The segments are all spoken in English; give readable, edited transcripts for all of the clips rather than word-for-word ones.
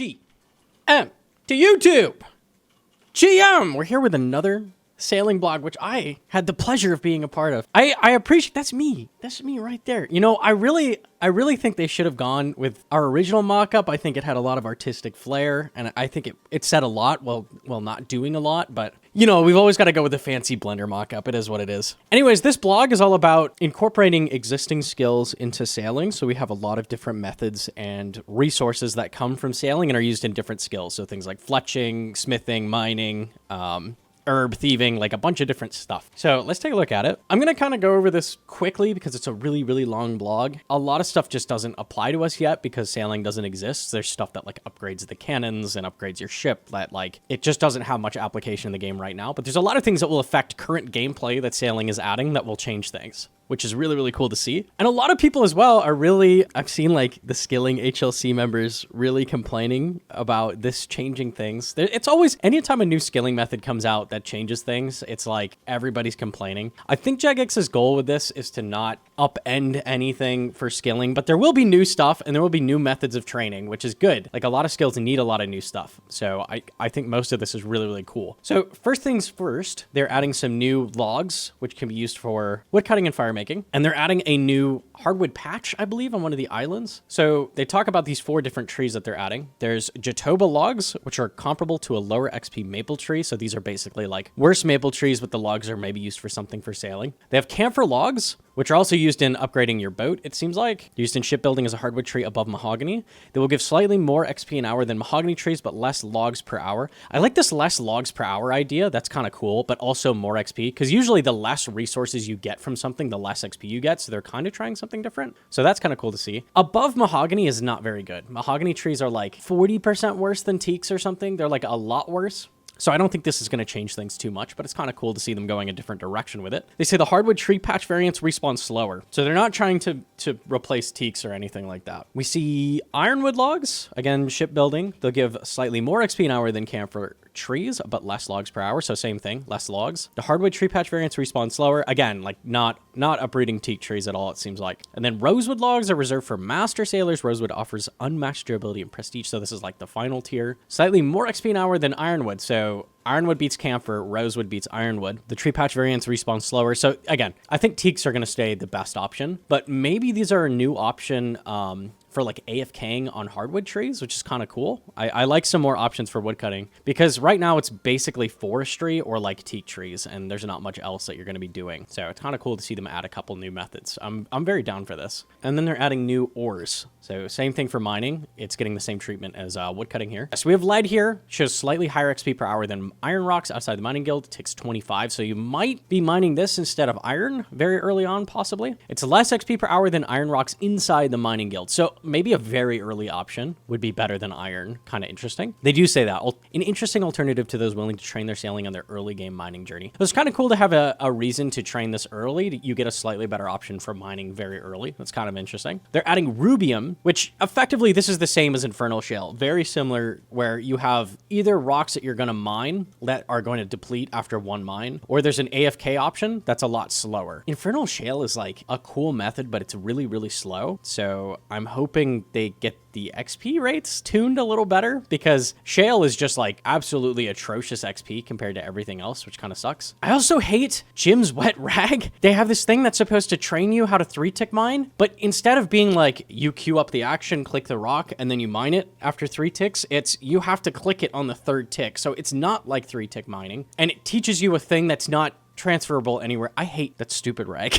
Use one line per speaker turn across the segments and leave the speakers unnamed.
GM to YouTube. GM, we're here with another sailing blog, which I had the pleasure of being a part of. I appreciate, that's me right there. You know, I really think they should have gone with our original mock-up. I think it had a lot of artistic flair, and I think it said a lot while not doing a lot, but you know, we've always got to go with the fancy Blender mock-up. It is what it is. Anyways, this blog is all about incorporating existing skills into sailing. So we have a lot of different methods and resources that come from sailing and are used in different skills. So things like fletching, smithing, mining, herb, thieving, like a bunch of different stuff. So let's take a look at it. I'm going to kind of go over this quickly because it's a really, really long blog. A lot of stuff just doesn't apply to us yet because sailing doesn't exist. There's stuff that like upgrades the cannons and upgrades your ship that like, it just doesn't have much application in the game right now. But there's a lot of things that will affect current gameplay that sailing is adding that will change things, which is really, really cool to see. And a lot of people as well are really, I've seen like the skilling HLC members really complaining about this changing things. It's always, anytime a new skilling method comes out that changes things, it's like everybody's complaining. I think Jagex's goal with this is to not upend anything for skilling, but there will be new stuff and there will be new methods of training, which is good. Like a lot of skills need a lot of new stuff. So I think most of this is really, really cool. So first things first, they're adding some new logs, which can be used for woodcutting and fire making. And they're adding a new hardwood patch, I believe, on one of the islands. So they talk about these 4 different trees that they're adding. There's Jatoba logs, which are comparable to a lower XP maple tree. So these are basically like worse maple trees, but the logs are maybe used for something for sailing. They have camphor logs, which are also used in upgrading your boat, it seems like. Used in shipbuilding as a hardwood tree above mahogany. They will give slightly more XP an hour than mahogany trees, but less logs per hour. I like this less logs per hour idea. That's kind of cool, but also more XP, because usually the less resources you get from something, the less XP you get, so they're kind of trying something different. So that's kind of cool to see. Above mahogany is not very good. Mahogany trees are like 40% worse than teaks or something. They're like a lot worse. So I don't think this is going to change things too much, but it's kind of cool to see them going a different direction with it. They say the hardwood tree patch variants respawn slower. So they're not trying to replace teaks or anything like that. We see ironwood logs, again, shipbuilding. They'll give slightly more XP an hour than camphor trees, but less logs per hour. So same thing, less logs. The hardwood tree patch variants respawn slower. Again, like not uprooting teak trees at all, it seems like. And then rosewood logs are reserved for master sailors. Rosewood offers unmatched durability and prestige. So this is like the final tier. Slightly more XP an hour than ironwood. So ironwood beats camphor, rosewood beats ironwood. The tree patch variants respawn slower. So again, I think teaks are going to stay the best option, but maybe these are a new option for like AFKing on hardwood trees, which is kind of cool. I like some more options for woodcutting because right now it's basically forestry or like teak trees and there's not much else that you're going to be doing. So it's kind of cool to see them add a couple new methods. I'm very down for this. And then they're adding new ores. So same thing for mining. It's getting the same treatment as woodcutting here. So we have lead here, shows slightly higher XP per hour than iron rocks outside the mining guild. It takes 25. So you might be mining this instead of iron very early on, possibly. It's less XP per hour than iron rocks inside the mining guild. So maybe a very early option would be better than iron. Kind of interesting. They do say that. An interesting alternative to those willing to train their sailing on their early game mining journey. So it's kind of cool to have a reason to train this early. You get a slightly better option for mining very early. That's kind of interesting. They're adding rubium, which effectively this is the same as infernal shale. Very similar, where you have either rocks that you're going to mine that are going to deplete after one mine, or there's an AFK option that's a lot slower. Infernal shale is like a cool method, but it's really, really slow. So I'm hoping they get the XP rates tuned a little better, because shale is just like absolutely atrocious XP compared to everything else, which kind of sucks. I also hate Jim's wet rag. They have this thing that's supposed to train you how to 3-tick mine, but instead of being like you queue up the action, click the rock, and then you mine it after 3 ticks, it's you have to click it on the 3rd tick. So it's not like 3-tick mining, and it teaches you a thing that's not transferable anywhere. I hate that stupid rag.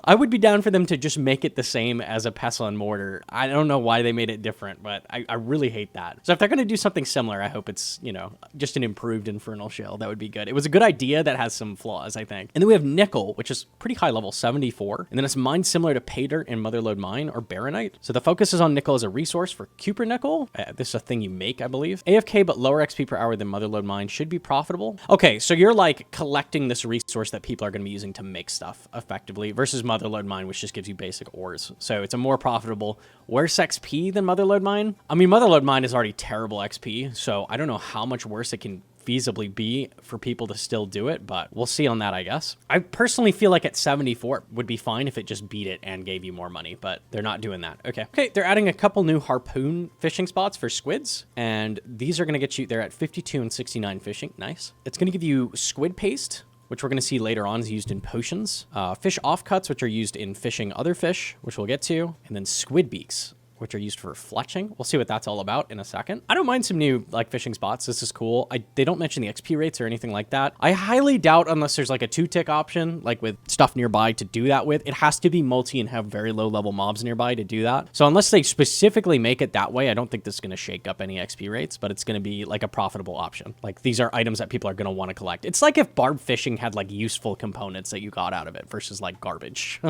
I would be down for them to just make it the same as a pestle and mortar. I don't know why they made it different, but I really hate that. So if they're going to do something similar, I hope it's, you know, just an improved infernal shale. That would be good. It was a good idea that has some flaws, I think. And then we have nickel, which is pretty high level, 74. And then it's mined similar to pay dirt in Motherlode Mine or Baronite. So the focus is on nickel as a resource for Cooper nickel. This is a thing you make, I believe. AFK, but lower XP per hour than Motherlode Mine should be profitable. Okay, so you're like collecting this resource that people are going to be using to make stuff effectively versus Motherlode Mine, which just gives you basic ores. So it's a more profitable, worse XP than Motherlode Mine. I mean, Motherlode Mine is already terrible XP, so I don't know how much worse it can feasibly be for people to still do it, but we'll see on that, I guess. I personally feel like at 74 would be fine if it just beat it and gave you more money, but they're not doing that. Okay, they're adding a couple new harpoon fishing spots for squids, and these are going to get you, they're at 52 and 69 fishing. Nice. It's going to give you squid paste, which we're going to see later on is used in potions, fish offcuts, which are used in fishing other fish, which we'll get to, and then squid beaks, which are used for fletching. We'll see what that's all about in a second. I don't mind some new like fishing spots. This is cool. They don't mention the XP rates or anything like that. I highly doubt, unless there's like a 2-tick option, like with stuff nearby to do that with, it has to be multi and have very low level mobs nearby to do that. So unless they specifically make it that way, I don't think this is going to shake up any XP rates, but it's going to be like a profitable option. Like these are items that people are going to want to collect. It's like if barb fishing had like useful components that you got out of it versus like garbage.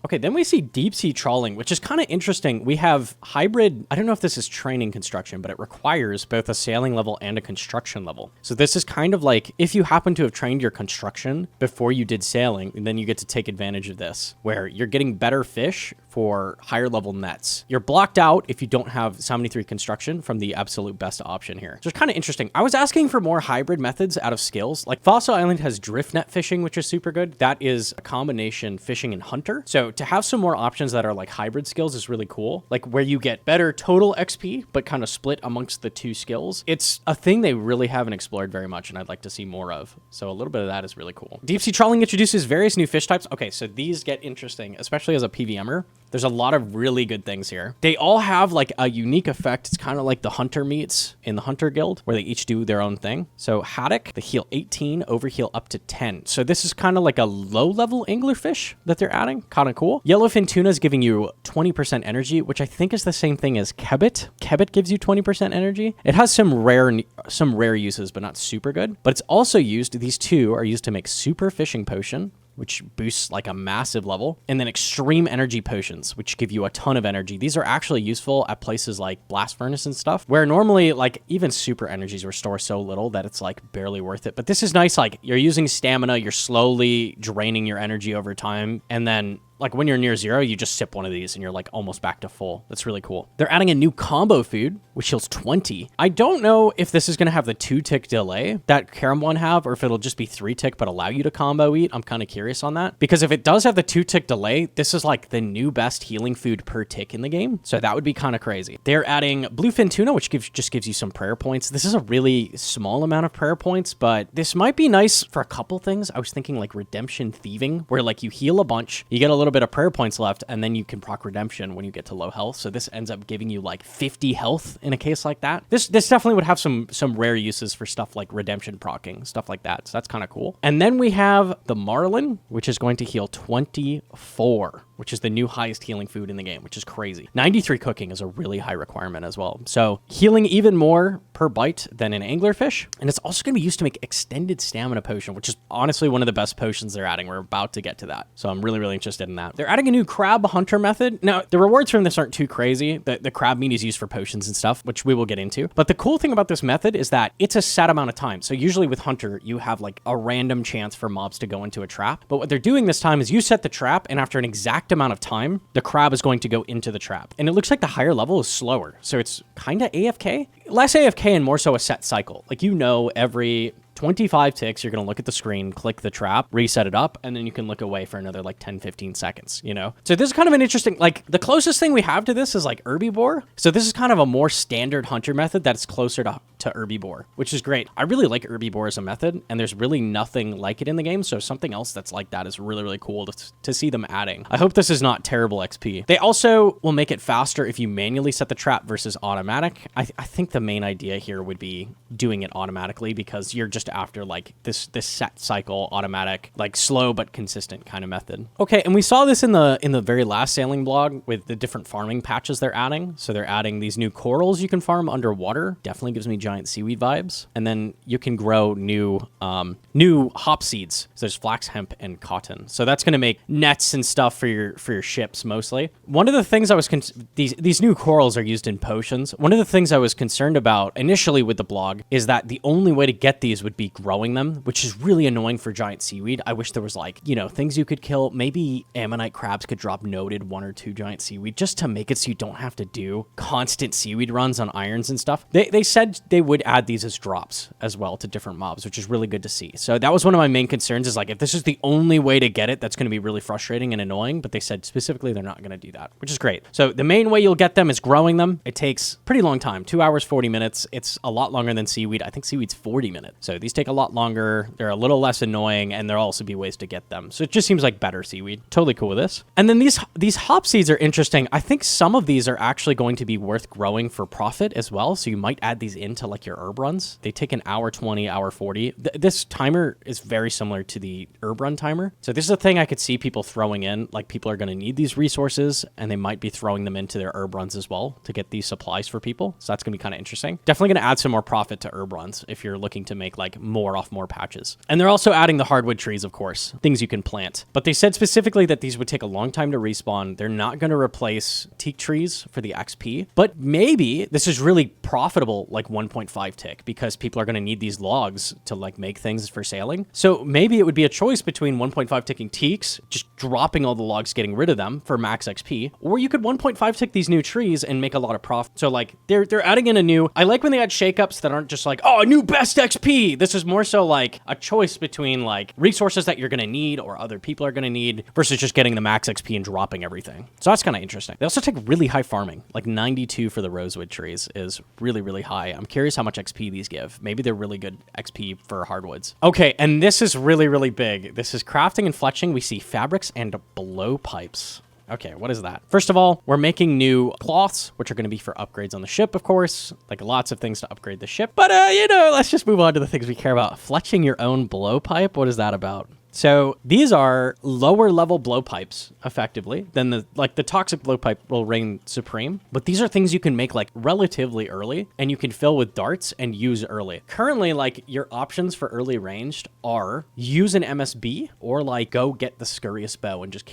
Okay, then we see deep sea trawling, which is kind of interesting. We have hybrid, I don't know if this is training construction, but it requires both a sailing level and a construction level. So this is kind of like if you happen to have trained your construction before you did sailing, and then you get to take advantage of this, where you're getting better fish for higher level nets. You're blocked out if you don't have 73 construction from the absolute best option here. So it's kind of interesting. I was asking for more hybrid methods out of skills. Like Fossil Island has drift net fishing, which is super good. That is a combination fishing and hunter. So to have some more options that are like hybrid skills is really cool. Like where you get better total XP, but kind of split amongst the two skills. It's a thing they really haven't explored very much, and I'd like to see more of. So a little bit of that is really cool. Deep sea trawling introduces various new fish types. Okay, so these get interesting, especially as a PVMer. There's a lot of really good things here. They all have like a unique effect. It's kind of like the hunter meats in the hunter guild where they each do their own thing. So haddock, they heal 18, overheal up to 10. So this is kind of like a low level anglerfish that they're adding. Kind of cool. Yellowfin tuna is giving you 20% energy, which I think is the same thing as kebbit. Kebbit gives you 20% energy. It has some rare uses, but not super good. But it's also used, these two are used to make super fishing potion, which boosts like a massive level, and then extreme energy potions, which give you a ton of energy. These are actually useful at places like blast furnace and stuff, where normally like even super energies restore so little that it's like barely worth it. But this is nice. Like you're using stamina, you're slowly draining your energy over time, and then like when you're near zero, you just sip one of these and you're like almost back to full. That's really cool. They're adding a new combo food, which heals 20. I don't know if this is going to have the 2-tick delay that Karam one have, or if it'll just be 3-tick but allow you to combo eat. I'm kind of curious on that, because if it does have the 2-tick delay, this is like the new best healing food per tick in the game. So that would be kind of crazy. They're adding bluefin tuna, which just gives you some prayer points. This is a really small amount of prayer points, but this might be nice for a couple things. I was thinking like redemption thieving, where like you heal a bunch, you get a little bit of prayer points left, and then you can proc redemption when you get to low health. So this ends up giving you like 50 health in a case like that. This definitely would have some rare uses for stuff like redemption procking, stuff like that. So that's kind of cool. And then we have the marlin, which is going to heal 24, which is the new highest healing food in the game, which is crazy. 93 cooking is a really high requirement as well. So healing even more per bite than an anglerfish. And it's also going to be used to make extended stamina potion, which is honestly one of the best potions they're adding. We're about to get to that. So I'm really, really interested in that. They're adding a new crab hunter method. Now, the rewards from this aren't too crazy. The crab meat is used for potions and stuff, which we will get into. But the cool thing about this method is that it's a set amount of time. So usually with hunter, you have like a random chance for mobs to go into a trap. But what they're doing this time is you set the trap, and after an exact amount of time, the crab is going to go into the trap. And it looks like the higher level is slower. So it's kind of AFK. Less AFK and more so a set cycle. Like, you know, every 25 ticks, you're going to look at the screen, click the trap, reset it up, and then you can look away for another like 10, 15 seconds, you know? So this is kind of an interesting, like the closest thing we have to this is like herbivore. So this is kind of a more standard hunter method that's closer to herbivore, which is great. I really like herbivore as a method, and there's really nothing like it in the game. So something else that's like that is really, really cool to see them adding. I hope this is not terrible XP. They also will make it faster if you manually set the trap versus automatic. I think the main idea here would be doing it automatically, because you're just after like this set cycle automatic, like slow but consistent kind of method. Okay, and we saw this in the very last sailing blog with the different farming patches they're adding. So they're adding these new corals you can farm underwater. Definitely gives me giant seaweed vibes. And then you can grow new hop seeds. So there's flax, hemp, and cotton. So that's going to make nets and stuff for your ships mostly. One of the things I was these new corals are used in potions. One of the things I was concerned about initially with the blog is that the only way to get these would be growing them, which is really annoying for giant seaweed. I wish there was like, you know, things you could kill. Maybe ammonite crabs could drop noted 1 or 2 giant seaweed just to make it so you don't have to do constant seaweed runs on irons and stuff. They said they would add these as drops as well to different mobs, which is really good to see. So that was one of my main concerns, is like, if this is the only way to get it, that's going to be really frustrating and annoying. But they said specifically they're not going to do that, which is great. So the main way you'll get them is growing them. It takes a pretty long time, 2 hours, 40 minutes. It's a lot longer than seaweed. I think seaweed's 40 minutes. So these take a lot longer. They're a little less annoying, and there'll also be ways to get them. So it just seems like better seaweed. Totally cool with this. And then these hop seeds are interesting. I think some of these are actually going to be worth growing for profit as well. So you might add these into like your herb runs. They take an hour 20, hour 40. This timer is very similar to the herb run timer. So this is a thing I could see people throwing in. Like, people are going to need these resources, and they might be throwing them into their herb runs as well to get these supplies for people. So that's going to be kind of interesting. Definitely going to add some more profit to herb runs if you're looking to make like more off more patches. And they're also adding the hardwood trees, of course, things you can plant. But they said specifically that these would take a long time to respawn. They're not going to replace teak trees for the XP, but maybe this is really profitable, like 1.5 tick, because people are going to need these logs to like make things for sailing. So maybe it would be a choice between 1.5 ticking teaks, just dropping all the logs, getting rid of them for max XP, or you could 1.5 tick these new trees and make a lot of profit. So like they're adding in a new, I like when they add shakeups that aren't just like, oh, a new best XP. This is more so like a choice between like resources that you're going to need or other people are going to need versus just getting the max XP and dropping everything. So that's kind of interesting. They also take really high farming, like 92 for the rosewood trees is really, really high. I'm curious how much XP these give. Maybe they're really good XP for hardwoods. Okay, and this is really, really big. This is crafting and fletching. We see fabrics and blowpipes. Okay, what is that? First of all, we're making new cloths, which are going to be for upgrades on the ship, of course. Like, lots of things to upgrade the ship. But, let's just move on to the things we care about. Fletching your own blowpipe? What is that about? So these are lower level blowpipes, effectively, than the toxic blowpipe will reign supreme. But these are things you can make like relatively early, and you can fill with darts and use early. Currently, like, your options for early ranged are use an MSB or like go get the Scurious bow and just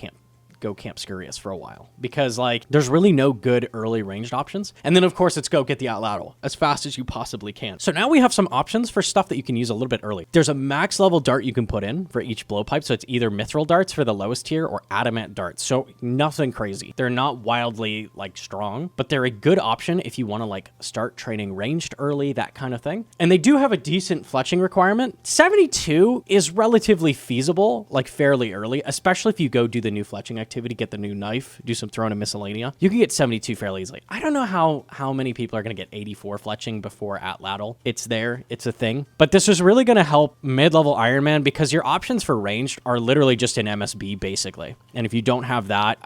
go camp Scurious for a while, because like there's really no good early ranged options. And then of course it's go get the Outlateral as fast as you possibly can. So now we have some options for stuff that you can use a little bit early. There's a max level dart you can put in for each blowpipe. So it's either mithril darts for the lowest tier or adamant darts. So nothing crazy. They're not wildly like strong, but they're a good option if you want to like start training ranged early, that kind of thing. And they do have a decent fletching requirement. 72 is relatively feasible, like fairly early, especially if you go do the new fletching activity, get the new knife, do some throwing and miscellanea. You can get 72 fairly easily. I don't know how many people are going to get 84 fletching before Outlateral. It's there. It's a thing. But this is really going to help mid-level Iron Man, because your options for ranged are literally just an MSB, basically. And if you don't have that,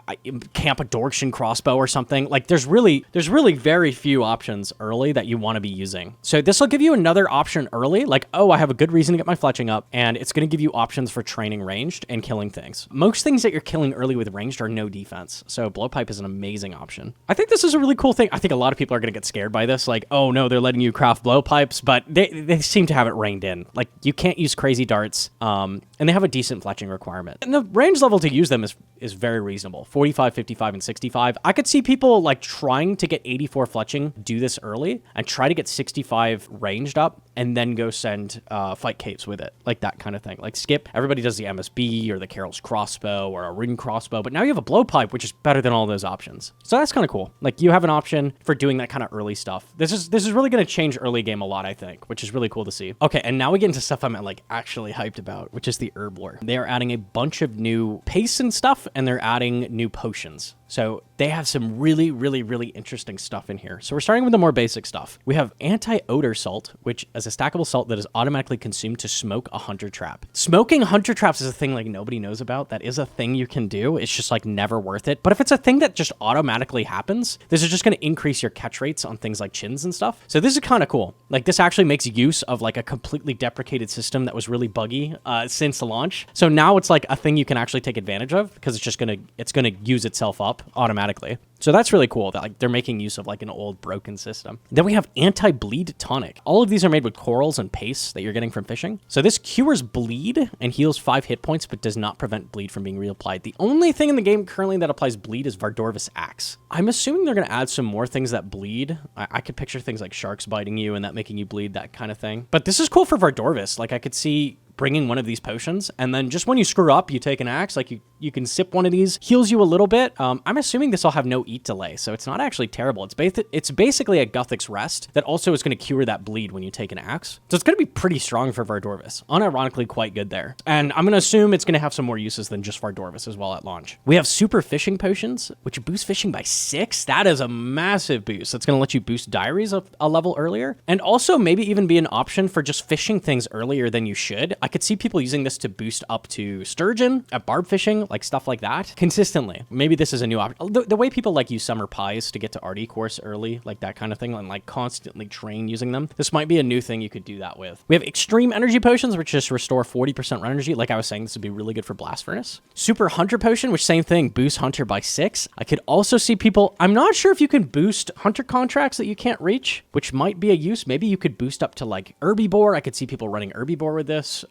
camp a Dorkshin crossbow or something. Like, there's really very few options early that you want to be using. So this will give you another option early, like, oh, I have a good reason to get my fletching up, and it's going to give you options for training ranged and killing things. Most things that you're killing early with ranged are no defense, so blowpipe is an amazing option. I think this is a really cool thing. I think a lot of people are going to get scared by this, like, oh no, they're letting you craft blowpipes, but they seem to have it reined in. Like, you can't use crazy darts, and they have a decent fletching requirement. And the range level to use them is very reasonable. 45, 55, and 65. I could see people like trying to get 84 fletching, do this early, and try to get 65 ranged up, and then go send fight capes with it, like that kind of thing. Like, skip, everybody does the MSB or the Carol's crossbow or a ring crossbow, but now you have a blowpipe, which is better than all those options. So that's kind of cool. Like, you have an option for doing that kind of early stuff. This is really going to change early game a lot, I think, which is really cool to see. Okay, and now we get into stuff I'm like actually hyped about, which is the Herblore. They are adding a bunch of new paste and stuff, and they're adding new potions. So they have some really, really, really interesting stuff in here. So we're starting with the more basic stuff. We have anti-odor salt, which is a stackable salt that is automatically consumed to smoke a hunter trap. Smoking hunter traps is a thing like nobody knows about. That is a thing you can do. It's just like never worth it. But if it's a thing that just automatically happens, this is just going to increase your catch rates on things like chins and stuff. So this is kind of cool. Like, this actually makes use of like a completely deprecated system that was really buggy since the launch. So now it's like a thing you can actually take advantage of, because it's just going to use itself up automatically. So that's really cool that like they're making use of like an old broken system. Then we have anti-bleed tonic. All of these are made with corals and pastes that you're getting from fishing. So this cures bleed and heals 5 hit points, but does not prevent bleed from being reapplied. The only thing in the game currently that applies bleed is Vardorvis Axe. I'm assuming they're going to add some more things that bleed. I could picture things like sharks biting you and that making you bleed, that kind of thing. But this is cool for Vardorvis. Like, I could see bringing one of these potions, and then just when you screw up, you take an axe, like you You can sip one of these, heals you a little bit. I'm assuming this will have no eat delay, so it's not actually terrible. It's basically a Guthix rest that also is going to cure that bleed when you take an axe. So it's going to be pretty strong for Vardorvis. Unironically quite good there. And I'm going to assume it's going to have some more uses than just Vardorvis as well at launch. We have super fishing potions, which boost fishing by 6. That is a massive boost. That's going to let you boost diaries a level earlier. And also maybe even be an option for just fishing things earlier than you should. I could see people using this to boost up to sturgeon at barb fishing, like stuff like that, consistently. Maybe this is a new option. The way people like use summer pies to get to Arty course early, like that kind of thing, and like constantly train using them. This might be a new thing you could do that with. We have extreme energy potions, which just restore 40% run energy. Like I was saying, this would be really good for blast furnace. Super hunter potion, which same thing, boosts hunter by 6. I could also see people, I'm not sure if you can boost hunter contracts that you can't reach, which might be a use. Maybe you could boost up to like herbivore. I could see people running herbivore with this.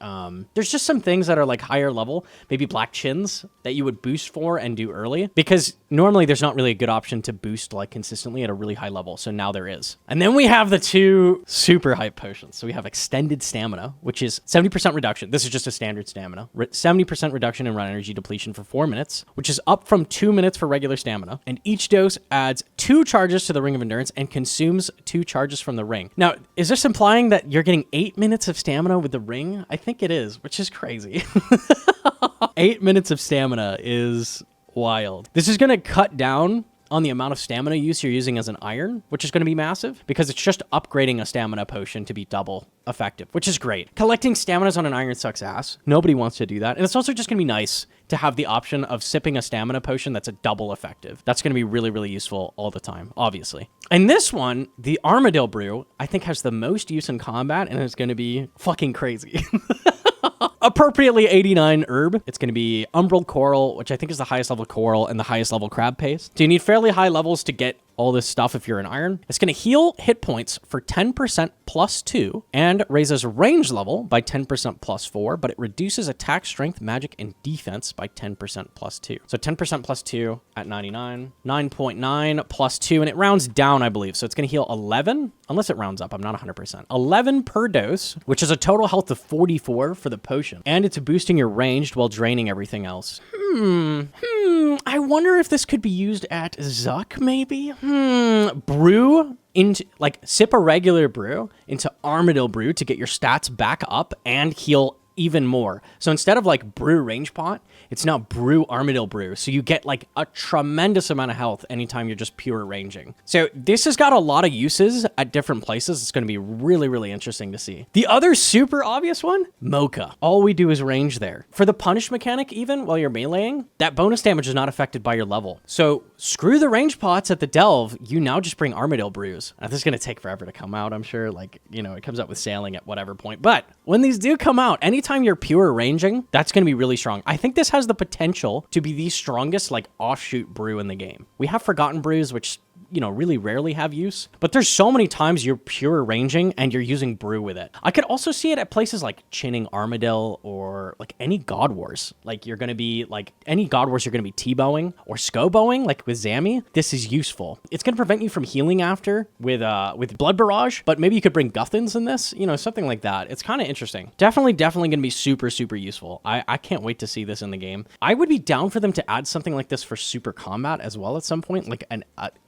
There's just some things that are like higher level, maybe black chins that you would boost for and do early, because normally there's not really a good option to boost like consistently at a really high level. So now there is. And then we have the 2 super hype potions. So we have extended stamina, which is 70% reduction. This is just a standard stamina. 70% reduction in run energy depletion for 4 minutes, which is up from 2 minutes for regular stamina. And each dose adds 2 charges to the Ring of Endurance and consumes 2 charges from the ring. Now, is this implying that you're getting 8 minutes of stamina with the ring? I think it is, which is crazy. 8 minutes of stamina is wild. This is going to cut down on the amount of stamina use you're using as an iron, which is going to be massive because it's just upgrading a stamina potion to be double effective, which is great. Collecting staminas on an iron sucks ass. Nobody wants to do that. And it's also just going to be nice to have the option of sipping a stamina potion that's a double effective. That's going to be really, really useful all the time, obviously. And this one, the Armadillo Brew, I think has the most use in combat, and it's going to be fucking crazy. Appropriately 89 herb. It's going to be umbral coral, which I think is the highest level coral and the highest level crab paste. So you need fairly high levels to get all this stuff if you're an iron. It's going to heal hit points for 10% plus 2 and raises range level by 10% plus 4, but it reduces attack, strength, magic, and defense by 10% plus 2. So 10% plus 2 at 99, 9.9 plus 2, and it rounds down, I believe. So it's going to heal 11, unless it rounds up. I'm not 100%. 11 per dose, which is a total health of 44 for the potion. And it's boosting your ranged while draining everything else. I wonder if this could be used at Zuck, maybe? Brew into, like, sip a regular brew into Armadillo Brew to get your stats back up and heal even more. So instead of like brew range pot, it's now brew Armadillo Brew. So you get like a tremendous amount of health anytime you're just pure ranging. So this has got a lot of uses at different places. It's going to be really, really interesting to see. The other super obvious one, Mocha. All we do is range there. For the punish mechanic, even while you're meleeing, that bonus damage is not affected by your level. So screw the range pots at the delve. You now just bring Armadillo Brews. Now, this is going to take forever to come out, I'm sure. Like, you know, it comes out with sailing at whatever point. But when these do come out, anytime you're pure ranging, that's going to be really strong. I think this has the potential to be the strongest, like, offshoot brew in the game. We have Forgotten Brews, which, you know, really rarely have use, but there's so many times you're pure ranging and you're using brew with it. I could also see it at places like Chinning Armadillo or like any God Wars. Like you're going to be like any God Wars, you're going to be T-bowing or Sco-bowing, like with Zami. This is useful. It's going to prevent you from healing after with Blood Barrage, but maybe you could bring Guthins in this, you know, something like that. It's kind of interesting. Definitely going to be super, super useful. I can't wait to see this in the game. I would be down for them to add something like this for super combat as well at some point, like an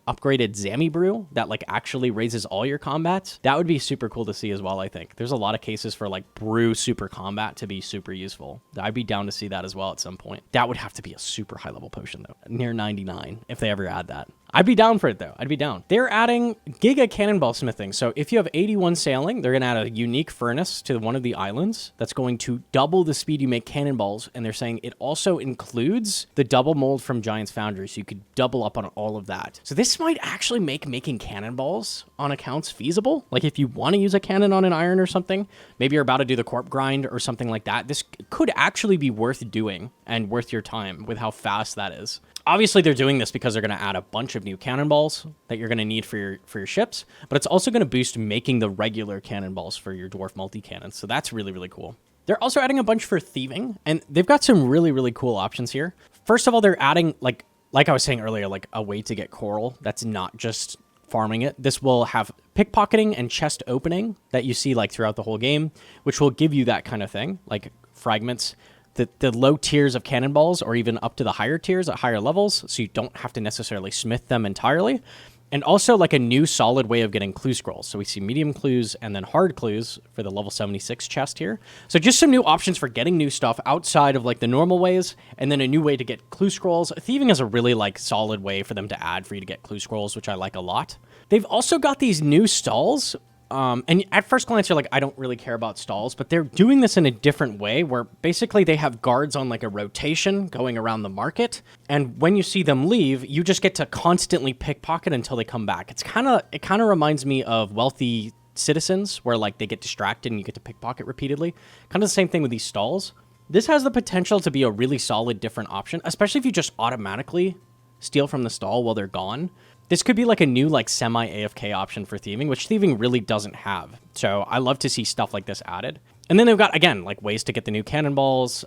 upgraded Zami brew that like actually raises all your combats. That would be super cool to see as well. I think there's a lot of cases for like brew super combat to be super useful. I'd be down to see that as well at some point. That would have to be a super high level potion though, near 99 if they ever add that. I'd be down for it though. I'd be down. They're adding Giga Cannonball Smithing. So if you have 81 sailing, they're going to add a unique furnace to one of the islands that's going to double the speed you make cannonballs. And they're saying it also includes the double mold from Giant's Foundry. So you could double up on all of that. So this might actually make making cannonballs on accounts feasible. Like if you want to use a cannon on an iron or something, maybe you're about to do the corp grind or something like that. This could actually be worth doing and worth your time with how fast that is. Obviously, they're doing this because they're going to add a bunch of new cannonballs that you're going to need for your ships, but it's also going to boost making the regular cannonballs for your dwarf multi-cannons. So that's really, really cool. They're also adding a bunch for thieving, and they've got some really, really cool options here. First of all, they're adding, like I was saying earlier, like a way to get coral that's not just farming it. This will have pickpocketing and chest opening that you see like throughout the whole game, which will give you that kind of thing, like fragments. the low tiers of cannonballs, or even up to the higher tiers at higher levels, so you don't have to necessarily smith them entirely. And also like a new solid way of getting clue scrolls. So we see medium clues and then hard clues for the level 76 chest here. So just some new options for getting new stuff outside of like the normal ways, and then a new way to get clue scrolls. Thieving is a really like solid way for them to add for you to get clue scrolls, which I like a lot. They've also got these new stalls. And at first glance, you're like, I don't really care about stalls, but they're doing this in a different way where basically they have guards on like a rotation going around the market. And when you see them leave, you just get to constantly pickpocket until they come back. It kind of reminds me of wealthy citizens where like they get distracted and you get to pickpocket repeatedly. Kind of the same thing with these stalls. This has the potential to be a really solid different option, especially if you just automatically steal from the stall while they're gone. This could be like a new like semi-AFK option for thieving, which thieving really doesn't have. So I love to see stuff like this added. And then they've got, again, like ways to get the new cannonballs,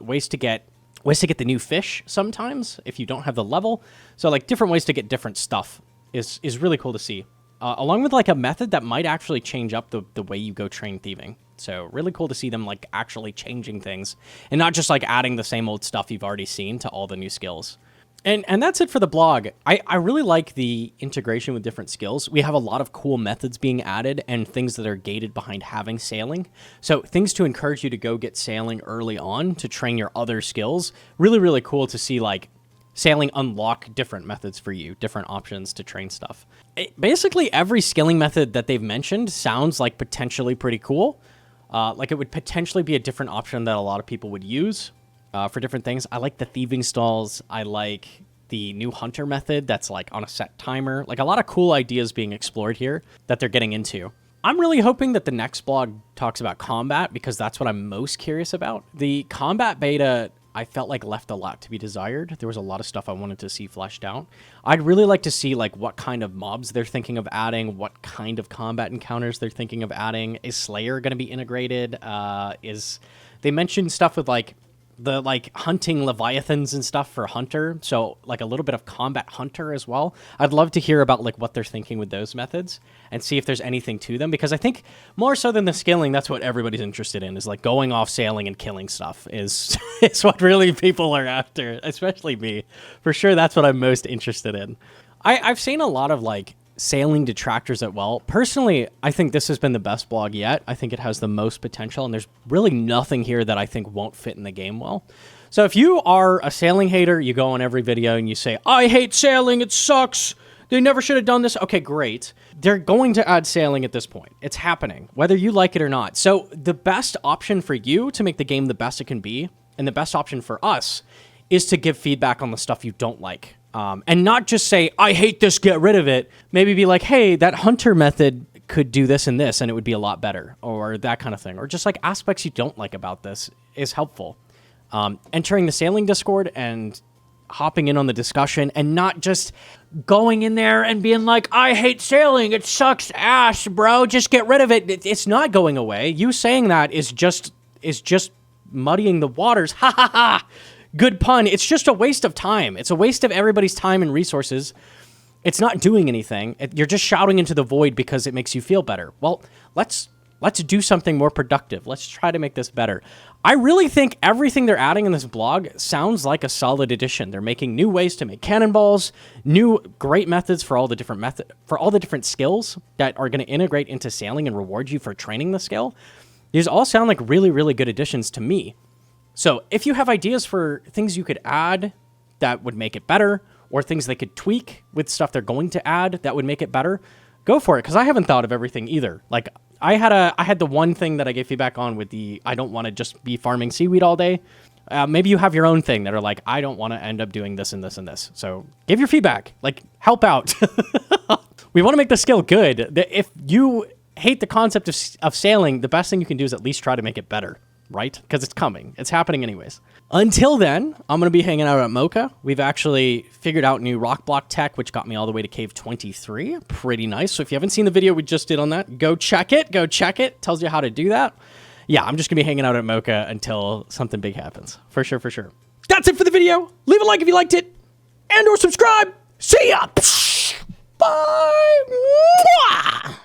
ways to get the new fish sometimes if you don't have the level. So like different ways to get different stuff is really cool to see. Along with like a method that might actually change up the way you go train thieving. So really cool to see them like actually changing things and not just like adding the same old stuff you've already seen to all the new skills. And that's it for the blog. I really like the integration with different skills. We have a lot of cool methods being added and things that are gated behind having sailing. So things to encourage you to go get sailing early on to train your other skills. Really, really cool to see like sailing unlock different methods for you, different options to train stuff. Basically, every skilling method that they've mentioned sounds like potentially pretty cool. Like it would potentially be a different option that a lot of people would use. For different things. I like the thieving stalls. I like the new hunter method that's like on a set timer. Like a lot of cool ideas being explored here that they're getting into. I'm really hoping that the next blog talks about combat because that's what I'm most curious about. The combat beta, I felt like left a lot to be desired. There was a lot of stuff I wanted to see fleshed out. I'd really like to see like what kind of mobs they're thinking of adding, what kind of combat encounters they're thinking of adding. Is Slayer going to be integrated? They mentioned stuff with like the like hunting leviathans and stuff for hunter, so like a little bit of combat hunter as well. I'd love to hear about like what they're thinking with those methods and see if there's anything to them, because I think more so than the skilling, that's what everybody's interested in, is like going off sailing and killing stuff is what really people are after, especially me. For sure, that's what I'm most interested in. I've seen a lot of like sailing detractors at well. Personally, I think this has been the best blog yet. I think it has the most potential, and there's really nothing here that I think won't fit in the game well. So if you are a sailing hater, you go on every video and you say, I hate sailing, it sucks, they never should have done this. Okay, great. They're going to add sailing at this point. It's happening, whether you like it or not. So the best option for you to make the game the best it can be, and the best option for us, is to give feedback on the stuff you don't like. And not just say, I hate this, get rid of it. Maybe be like, hey, that hunter method could do this and this, and it would be a lot better, or that kind of thing. Or just like aspects you don't like about this is helpful. Entering the sailing Discord and hopping in on the discussion, and not just going in there and being like, I hate sailing, it sucks ass, bro, just get rid of it. It's not going away. You saying that is just muddying the waters. Ha ha ha. Good pun. It's just a waste of time. It's a waste of everybody's time and resources. It's not doing anything. You're just shouting into the void because it makes you feel better. Well, let's do something more productive. Let's try to make this better. I really think everything they're adding in this blog sounds like a solid addition. They're making new ways to make cannonballs, new great methods for all the different skills that are going to integrate into sailing and reward you for training the skill. These all sound like really, really good additions to me. So if you have ideas for things you could add that would make it better, or things they could tweak with stuff they're going to add that would make it better, go for it, because I haven't thought of everything either. Like I had the one thing that I gave feedback on with the I don't want to just be farming seaweed all day. Maybe you have your own thing that are like, I don't want to end up doing this and this and this. So give your feedback, like help out. We want to make the skill good. If you hate the concept of sailing, the best thing you can do is at least try to make it better. Right? Because it's coming. It's happening anyways. Until then, I'm going to be hanging out at Mocha. We've actually figured out new rock block tech, which got me all the way to cave 23. Pretty nice. So if you haven't seen the video we just did on that, go check it. Go check it. Tells you how to do that. Yeah, I'm just going to be hanging out at Mocha until something big happens. For sure, for sure. That's it for the video. Leave a like if you liked it. And or subscribe. See ya. Bye. Mwah!